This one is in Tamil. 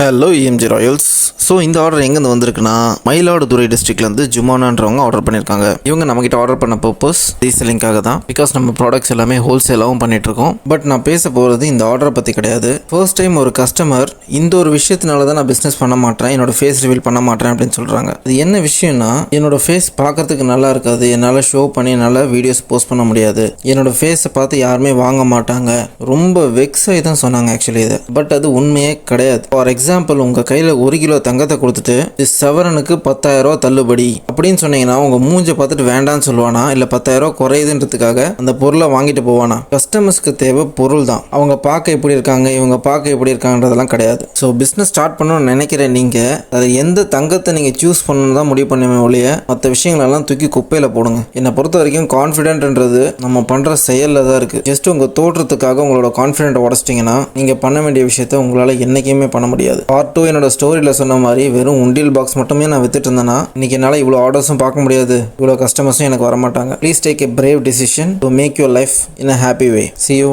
Hello EMG Royals. ஸோ இந்த ஆர்டர் எங்கேருந்து வந்திருக்குன்னா மயிலாடுதுறை டிஸ்ட்ரிக்ட்லேருந்து ஜுமானான்றவங்க ஆர்டர் பண்ணியிருக்காங்க. இவங்க நம்மகிட்ட ஆர்டர் பண்ண பர்பஸ் ரீசெல்லிங்காக தான். பிகாஸ் நம்ம ப்ராடக்ட்ஸ் எல்லாமே ஹோல்சேலாகவும் பண்ணிகிட்ருக்கோம். பட் நான் பேச போகிறது இந்த ஆர்டரை பற்றி கிடையாது. ஃபர்ஸ்ட் டைம் ஒரு கஸ்டமர் இந்த ஒரு விஷயத்தினால தான் நான் பிஸ்னஸ் பண்ண மாட்டேன், என்னோட ஃபேஸ் ரிவீல் பண்ண மாட்டேன் அப்படின்னு சொல்கிறாங்க. அது என்ன விஷயம்னா, என்னோட ஃபேஸ் பார்க்கறதுக்கு நல்லா இருக்காது, என்னால் ஷோ பண்ணி என்னால் வீடியோஸ் போஸ்ட் பண்ண முடியாது, என்னோட ஃபேஸை பார்த்து யாருமே வாங்க மாட்டாங்க, ரொம்ப வெக்ஸ் ஆகி தான் சொன்னாங்க ஆக்சுவலி இதை. பட் அது உண்மையே கிடையாது. ஃபார் எக்ஸாம்பிள், உங்கள் கையில் 1 கிலோ தங்கத்தை கொடுத்துட்டு சவரனுக்கு 10,000 ரூபா தள்ளுபடி அப்படின்னு சொன்னீங்கன்னா உங்கள் மூஞ்சை பார்த்துட்டு வேண்டான்னு சொல்லுவானா, இல்லை 10,000 ரூபா குறையுதுன்றதுக்காக அந்த பொருளை வாங்கிட்டு போவானா? கஸ்டமர்ஸ்க்கு தேவை பொருள் தான். அவங்க பார்க்க எப்படி இருக்காங்க, இவங்க பார்க்க எப்படி இருக்காங்கன்றதெல்லாம் கிடையாது. ஸோ பிஸ்னஸ் ஸ்டார்ட் பண்ணணும்னு நினைக்கிறேன். நீங்கள் அதை எந்த தங்கத்தை நீங்கள் சூஸ் பண்ணணும் தான் முடிவு பண்ணுமே ஒழிய மற்ற விஷயங்களெல்லாம் தூக்கி குப்பையில் போடுங்க. என்னை பொறுத்த வரைக்கும் கான்ஃபிடென்ட்ன்றது நம்ம பண்ணுற செயலில் தான் இருக்குது. ஜஸ்ட் உங்கள் தோற்றத்துக்காக உங்களோட கான்ஃபிடென்ட்டை உடச்சிட்டிங்கன்னா நீங்கள் பண்ண வேண்டிய விஷயத்த உங்களால் என்றைக்குமே பண்ண முடியாது. பார்ட் 2 என்னோட ஸ்டோரியில் சொன்ன மாதிரி வெறும் உண்டியல் பாக்ஸ் மட்டுமே நான் வித்துட்டு இருந்தேன்னா இன்னைக்கு என்னால் இவ்வளோ ஆர்டர்ஸும் பார்க்க முடியாது, இவ்வளோ கஸ்டமர்ஸும் எனக்கு வரமாட்டாங்க. Please take a brave decision to make your life in a happy way. See you.